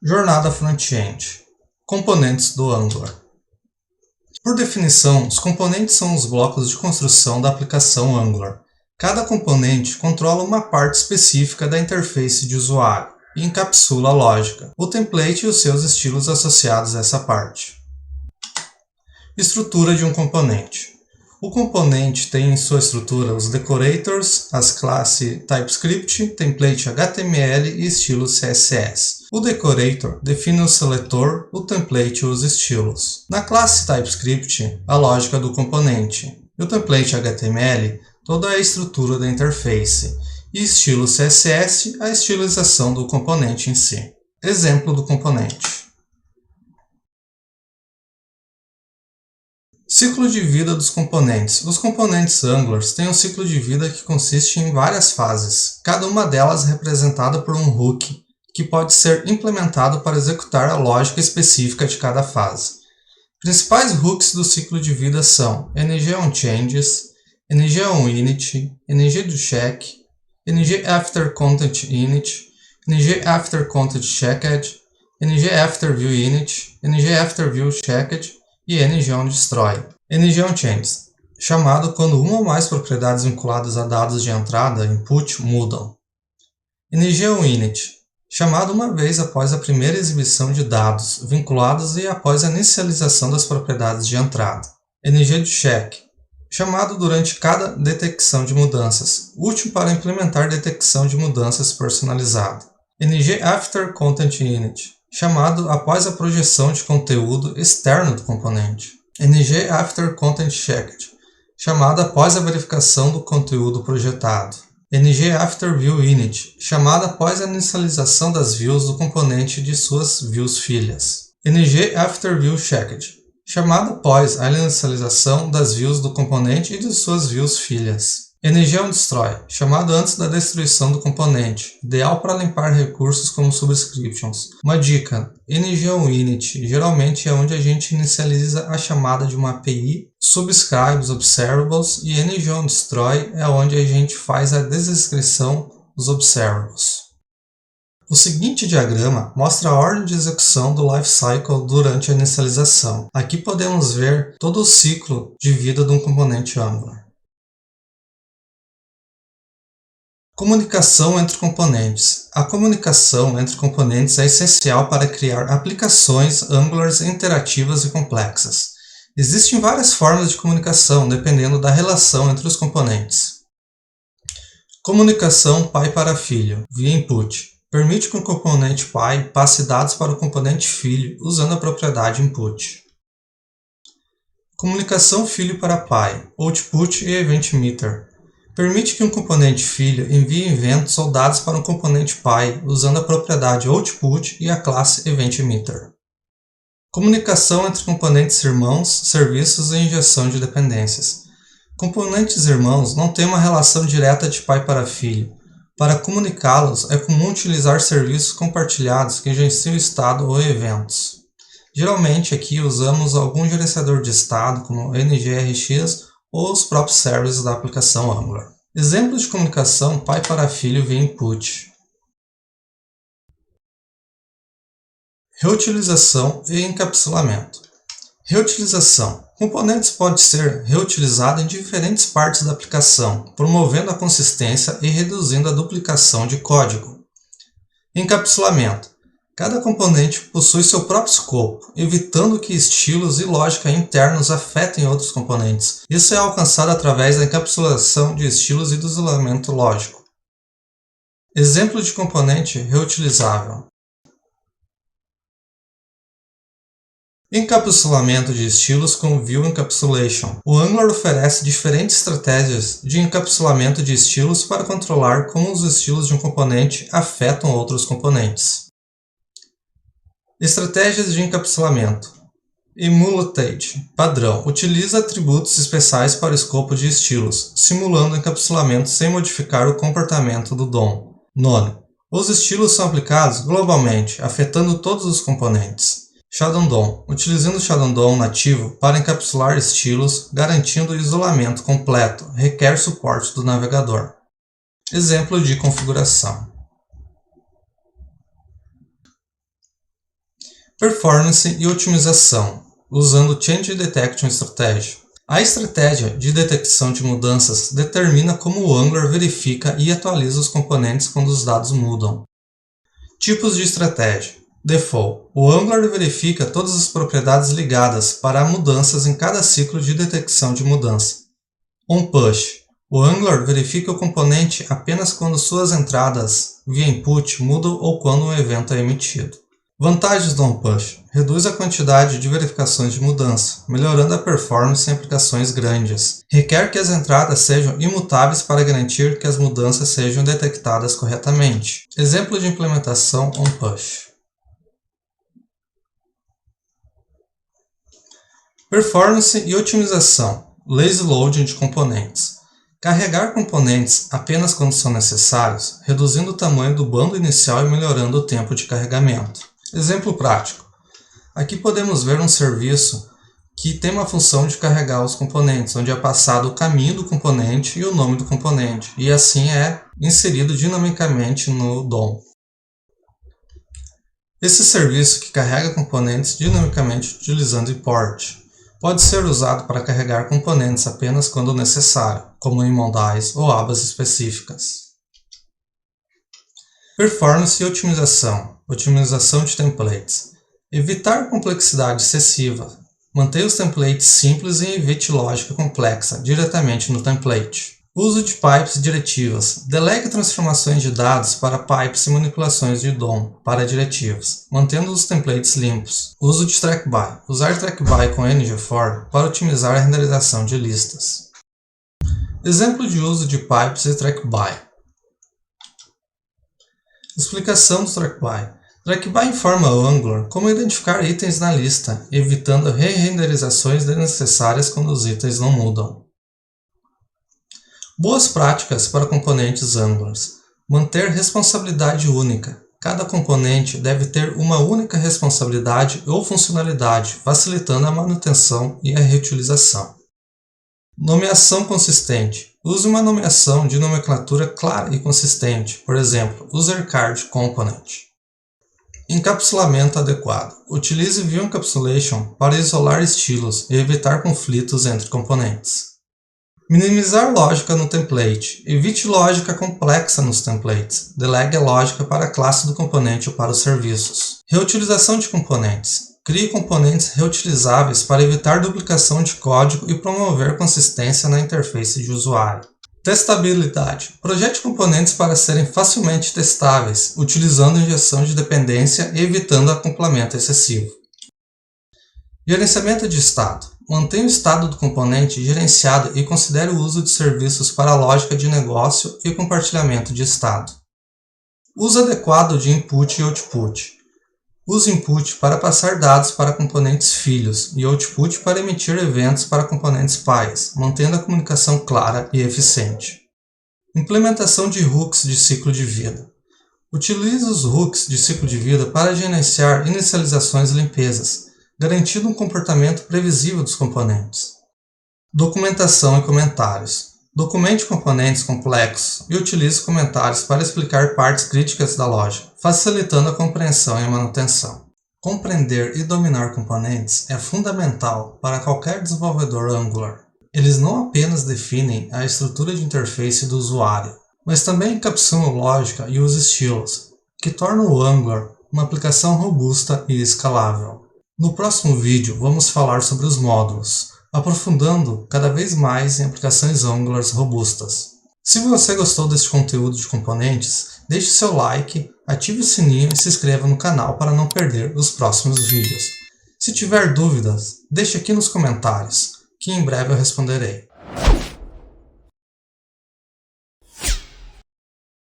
Jornada front-end. Componentes do Angular. Por definição, os componentes são os blocos de construção da aplicação Angular. Cada componente controla uma parte específica da interface de usuário e encapsula a lógica, o template e os seus estilos associados a essa parte. Estrutura de um componente. O componente tem em sua estrutura os decorators, as classes TypeScript, template HTML e estilos CSS. O decorator define o seletor, o template e os estilos. Na classe TypeScript, a lógica do componente. E o template HTML, toda a estrutura da interface. E estilo CSS, a estilização do componente em si. Exemplo do componente. Ciclo de vida dos componentes. Os componentes Angular têm um ciclo de vida que consiste em várias fases, cada uma delas representada por um hook, que pode ser implementado para executar a lógica específica de cada fase. Principais hooks do ciclo de vida são ng-onChanges, ng-onInit, ng-doCheck, ng-afterContentInit, ng-afterContentChecked, ng-afterViewInit, ng-afterViewChecked e ng-onDestroy. ng-onChanges, chamado quando uma ou mais propriedades vinculadas a dados de entrada, input, mudam. ng-onInit, chamado uma vez após a primeira exibição de dados vinculados e após a inicialização das propriedades de entrada. ng-doCheck, chamado durante cada detecção de mudanças, útil para implementar detecção de mudanças personalizada. ng-afterContentInit, chamado após a projeção de conteúdo externo do componente. ng-afterContentChecked, chamado após a verificação do conteúdo projetado. ng-afterViewInit, chamado após a inicialização das views do componente e de suas views filhas. ng-afterViewChecked, chamado após a inicialização das views do componente e de suas views filhas. ng-onDestroy, chamado antes da destruição do componente, ideal para limpar recursos como subscriptions. Uma dica: ng-onInit geralmente é onde a gente inicializa a chamada de uma API, subscribes observables, e ng-onDestroy é onde a gente faz a descrição dos observables. O seguinte diagrama mostra a ordem de execução do lifecycle durante a inicialização. Aqui podemos ver todo o ciclo de vida de um componente Angular. Comunicação entre componentes. A comunicação entre componentes é essencial para criar aplicações Angular interativas e complexas. Existem várias formas de comunicação, dependendo da relação entre os componentes. Comunicação pai para filho, via input. Permite que o componente pai passe dados para o componente filho, usando a propriedade input. Comunicação filho para pai, output e event-emitter. Permite que um componente filho envie eventos ou dados para um componente pai, usando a propriedade output e a classe event-emitter. Comunicação entre componentes irmãos, serviços e injeção de dependências. Componentes irmãos não têm uma relação direta de pai para filho. Para comunicá-los, é comum utilizar serviços compartilhados que gerenciam estado ou eventos. Geralmente aqui usamos algum gerenciador de estado, como NGRX, ou os próprios serviços da aplicação Angular. Exemplos de comunicação pai para filho via input. Reutilização e encapsulamento. Reutilização. Componentes podem ser reutilizados em diferentes partes da aplicação, promovendo a consistência e reduzindo a duplicação de código. Encapsulamento. Cada componente possui seu próprio escopo, evitando que estilos e lógica internos afetem outros componentes. Isso é alcançado através da encapsulação de estilos e do isolamento lógico. Exemplo de componente reutilizável. Encapsulamento de estilos com View Encapsulation. O Angular oferece diferentes estratégias de encapsulamento de estilos para controlar como os estilos de um componente afetam outros componentes. Estratégias de encapsulamento. Emutate, padrão, utiliza atributos especiais para o escopo de estilos, simulando o encapsulamento sem modificar o comportamento do DOM. Nono, os estilos são aplicados globalmente, afetando todos os componentes. Shadow DOM, utilizando o Shadow DOM nativo para encapsular estilos, garantindo o isolamento completo, requer suporte do navegador. Exemplo de configuração. Performance e otimização, usando Change Detection Strategy. A estratégia de detecção de mudanças determina como o Angular verifica e atualiza os componentes quando os dados mudam. Tipos de estratégia. Default. O Angular verifica todas as propriedades ligadas para mudanças em cada ciclo de detecção de mudança. OnPush. O Angular verifica o componente apenas quando suas entradas via input mudam ou quando um evento é emitido. Vantagens do OnPush. Reduz a quantidade de verificações de mudança, melhorando a performance em aplicações grandes. Requer que as entradas sejam imutáveis para garantir que as mudanças sejam detectadas corretamente. Exemplo de implementação OnPush. Performance e otimização. Lazy Loading de componentes. Carregar componentes apenas quando são necessários, reduzindo o tamanho do bando inicial e melhorando o tempo de carregamento. Exemplo prático. Aqui podemos ver um serviço que tem uma função de carregar os componentes, onde é passado o caminho do componente e o nome do componente, e assim é inserido dinamicamente no DOM. Esse serviço que carrega componentes dinamicamente utilizando import pode ser usado para carregar componentes apenas quando necessário, como em Mondays ou abas específicas. Performance e otimização. Otimização de templates. Evitar complexidade excessiva. Mantenha os templates simples e evite lógica complexa diretamente no template. Uso de pipes diretivas. Delegue transformações de dados para pipes e manipulações de DOM para diretivas, mantendo os templates limpos. Uso de trackby. Usar trackby com NG4 para otimizar a renderização de listas. Exemplo de uso de pipes e trackby. Explicação do trackby. Trackby informa o Angular como identificar itens na lista, evitando re-renderizações desnecessárias quando os itens não mudam. Boas práticas para componentes Angulars. Manter responsabilidade única. Cada componente deve ter uma única responsabilidade ou funcionalidade, facilitando a manutenção e a reutilização. Nomeação consistente. Use uma nomeação de nomenclatura clara e consistente, por exemplo, User Card Component. Encapsulamento adequado. Utilize View Encapsulation para isolar estilos e evitar conflitos entre componentes. Minimizar lógica no template. Evite lógica complexa nos templates. Delegue a lógica para a classe do componente ou para os serviços. Reutilização de componentes. Crie componentes reutilizáveis para evitar duplicação de código e promover consistência na interface de usuário. Testabilidade. Projete componentes para serem facilmente testáveis, utilizando injeção de dependência e evitando acoplamento excessivo. Gerenciamento de estado. Mantenha o estado do componente gerenciado e considere o uso de serviços para a lógica de negócio e compartilhamento de estado. Uso adequado de input e output. Use input para passar dados para componentes filhos e output para emitir eventos para componentes pais, mantendo a comunicação clara e eficiente. Implementação de hooks de ciclo de vida. Utilize os hooks de ciclo de vida para gerenciar inicializações e limpezas, garantindo um comportamento previsível dos componentes. Documentação e comentários. Documente componentes complexos e utilize comentários para explicar partes críticas da lógica, facilitando a compreensão e a manutenção. Compreender e dominar componentes é fundamental para qualquer desenvolvedor Angular. Eles não apenas definem a estrutura de interface do usuário, mas também encapsulam lógica e os estilos, que tornam o Angular uma aplicação robusta e escalável. No próximo vídeo, vamos falar sobre os módulos, aprofundando cada vez mais em aplicações Angulars robustas. Se você gostou deste conteúdo de componentes, deixe seu like, ative o sininho e se inscreva no canal para não perder os próximos vídeos. Se tiver dúvidas, deixe aqui nos comentários, que em breve eu responderei.